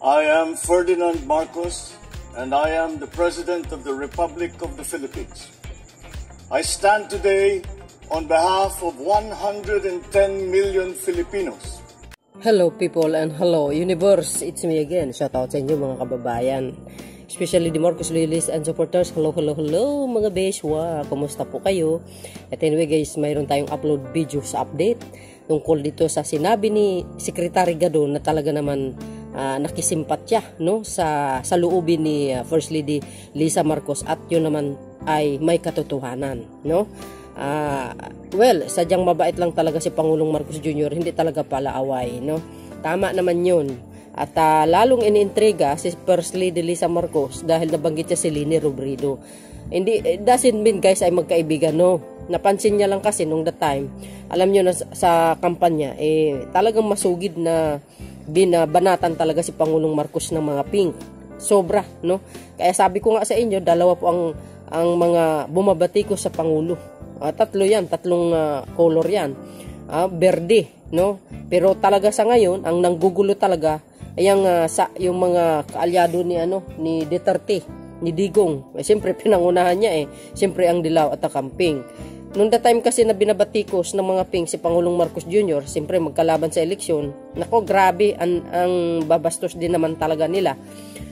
I am Ferdinand Marcos, and I am the President of the Republic of the Philippines. I stand today on behalf of 110 million Filipinos. Hello people and hello universe, it's me again. Shout out sa inyo mga kababayan, especially the Marcos Lilis and supporters. Hello mga beswa, kumusta po kayo? At anyway guys, mayroon tayong upload video sa update tungkol dito sa sinabi ni Secretary Gadon na talaga naman nakisimpatya no sa loobin ni First Lady Lisa Marcos, at yun naman ay may katotohanan no. Well, sadyang mabait lang talaga si Pangulong Marcos Jr., hindi talaga pala away no. Tama naman yun. At lalong iniintriga si First Lady Lisa Marcos dahil nabanggit niya si Leni Robredo. Hindi, it doesn't mean guys ay magkaibigan no. Napansin niya lang kasi nung that time, alam niyo na sa kampanya talagang masugid na binabanatan talaga si Pangulong Marcos ng mga pink. Sobra no. Kaya sabi ko nga sa inyo, dalawa po ang mga bumabati ko sa Pangulo. Tatlo yan, tatlong color yan. Verde no. Pero talaga sa ngayon, ang nanggugulo talaga ay yung mga kaalyado ni Duterte, ni Digong. Siyempre pinangunahan niya siyempre ang dilaw at ang pink. Noong that time kasi na binabatikos ng mga pink si Pangulong Marcos Jr., siyempre magkalaban sa eleksyon. Nako, grabe, ang babastos din naman talaga nila.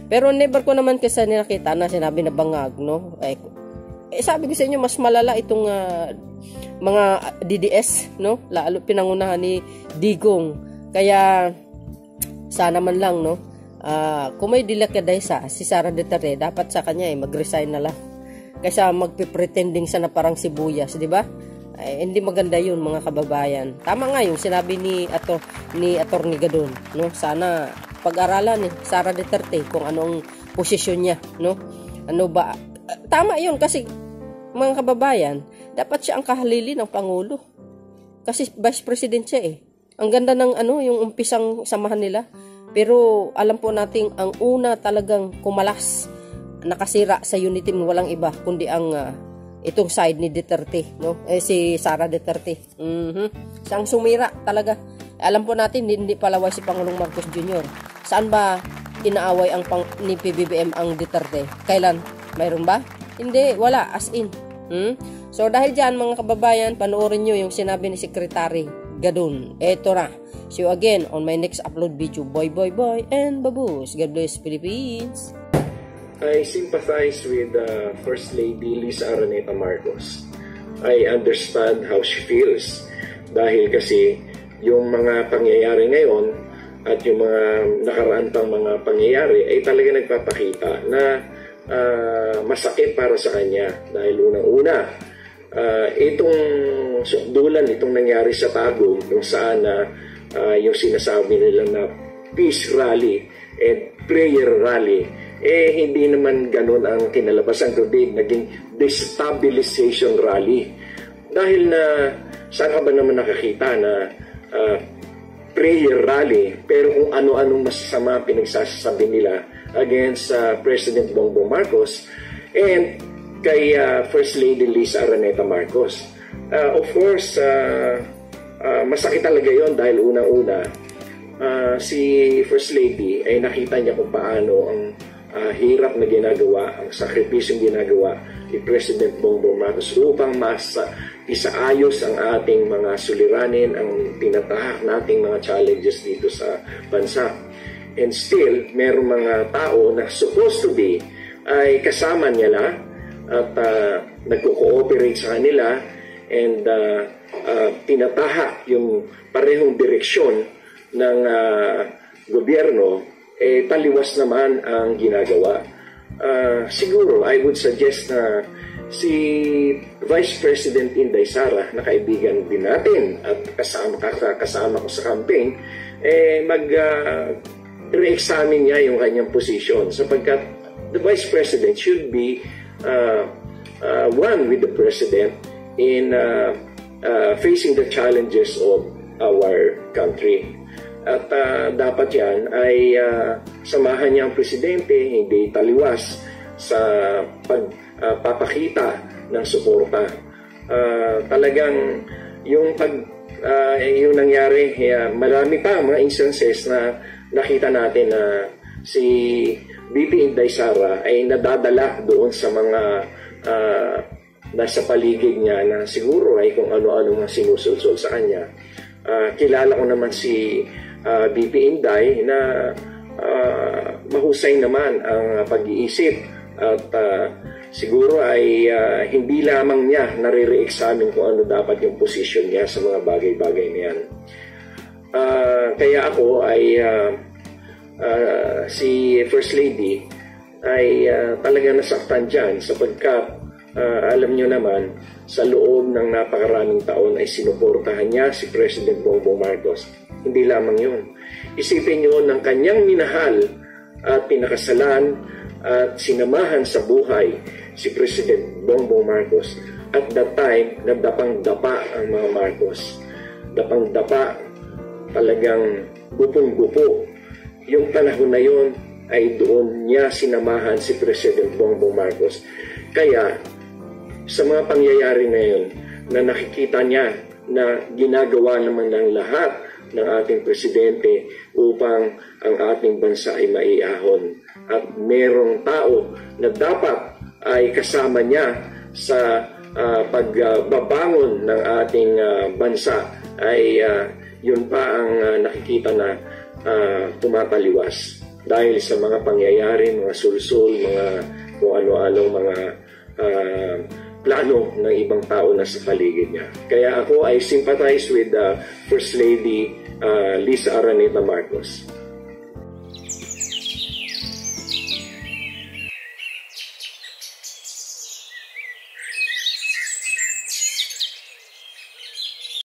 Pero never ko naman kasi nakita na sinabi na bangag, no? Sabi ko sa inyo, mas malala itong mga DDS, no? Lalo pinangunahan ni Digong. Kaya, sana man lang, no? Kung may dilakadaysa si Sara Duterte, dapat sa kanya mag-resign na lang. Kaysa magpipretending sana parang sibuyas, di ba? Hindi maganda yun mga kababayan. Tama nga yung sinabi ni Atty. Gadon, no? Sana pag-aralan ni Sara Duterte kung anong posisyon niya, no? Ano ba? Tama yun kasi mga kababayan, dapat siya ang kahalili ng Pangulo. Kasi Vice President siya Ang ganda ng yung umpisang samahan nila. Pero alam po nating ang una talagang kumalas, nakasira sa unity mo, walang iba kundi ang itong side ni Duterte, no? Si Sara Duterte. Siyang sumira talaga. Alam po natin hindi palaway si Pangulong Marcos Jr. Saan ba inaaway ni PBBM ang Duterte? Kailan? Mayroon ba? Hindi, wala, as in. So dahil diyan mga kababayan, panoorin nyo yung sinabi ni Secretary Gadon. Eto na. See you again on my next upload video. Boy and babus. God bless Philippines. I sympathize with First Lady Lisa Araneta Marcos. I understand how she feels dahil kasi yung mga pangyayari ngayon at yung mga nakaraan pang mga pangyayari ay talaga nagpapakita na masakit para sa kanya dahil unang-una itong sukdulan, itong nangyari sa Tagum kung saan yung sinasabi nila na peace rally and prayer rally, hindi naman ganun ang kinalabasan, kundi naging destabilization rally. Dahil na, saan ka ba naman nakakita na prayer rally, pero kung ano-anong masasama pinagsasabi nila against President Bongbong Marcos and kay First Lady Lisa Araneta Marcos. Of course, masakit talaga yon dahil unang-una, si First Lady ay nakita niya kung paano ang hirap na ginagawa, ang sakripisyong ginagawa ni President Bongbong Marcos upang isaayos ang ating mga suliranin, ang tinatahak nating mga challenges dito sa bansa. And still, merong mga tao na supposed to be ay kasama niya na at nagko-cooperate sa kanila and tinatahak yung parehong direksyon ng gobyerno, taliwas naman ang ginagawa. Siguro, I would suggest na si Vice President Inday Sara, na kaibigan din natin at kasama ko sa campaign, re-examine niya yung kanyang posisyon sapagkat the Vice President should be one with the President in facing the challenges of our country. At dapat yan ay samahan niya ang Presidente, hindi taliwas sa pagpapakita ng suporta. Talagang yung yung nangyari, marami pa mga instances na nakita natin na si VP Inday Sara ay nadadala doon sa mga nasa paligid niya na siguro ay kung ano-ano mga sinusulsol sa kanya. Kilala ko naman si VP Inday na mahusay naman ang pag-iisip at siguro ay hindi lamang niya nare-re-examine kung ano dapat yung position niya sa mga bagay-bagay na yan. Kaya ako ay si First Lady ay talaga nasaktan dyan sapagkat alam nyo naman sa loob ng napakaraming taon ay sinuportahan niya si President Bongbong Marcos. Hindi lamang yun. Isipin nyo ng kanyang minahal at pinakasalan at sinamahan sa buhay si President Bongbong Marcos. At that time, nagdapang-dapa ang mga Marcos. Dapang-dapa, talagang gupong-gupo. Yung panahon na yun ay doon niya sinamahan si President Bongbong Marcos. Kaya, sa mga pangyayari na yun, na nakikita niya na ginagawa naman ng lahat ng ating presidente upang ang ating bansa ay maiahon. At merong tao na dapat ay kasama niya sa pagbabangon ng ating bansa ay yun pa ang nakikita na tumataliwas dahil sa mga pangyayari, mga sulsul, mga kung ano-anong mga plano ng ibang tao na sa paligid niya. Kaya ako ay sympathize with First Lady Lisa Araneta Marcos.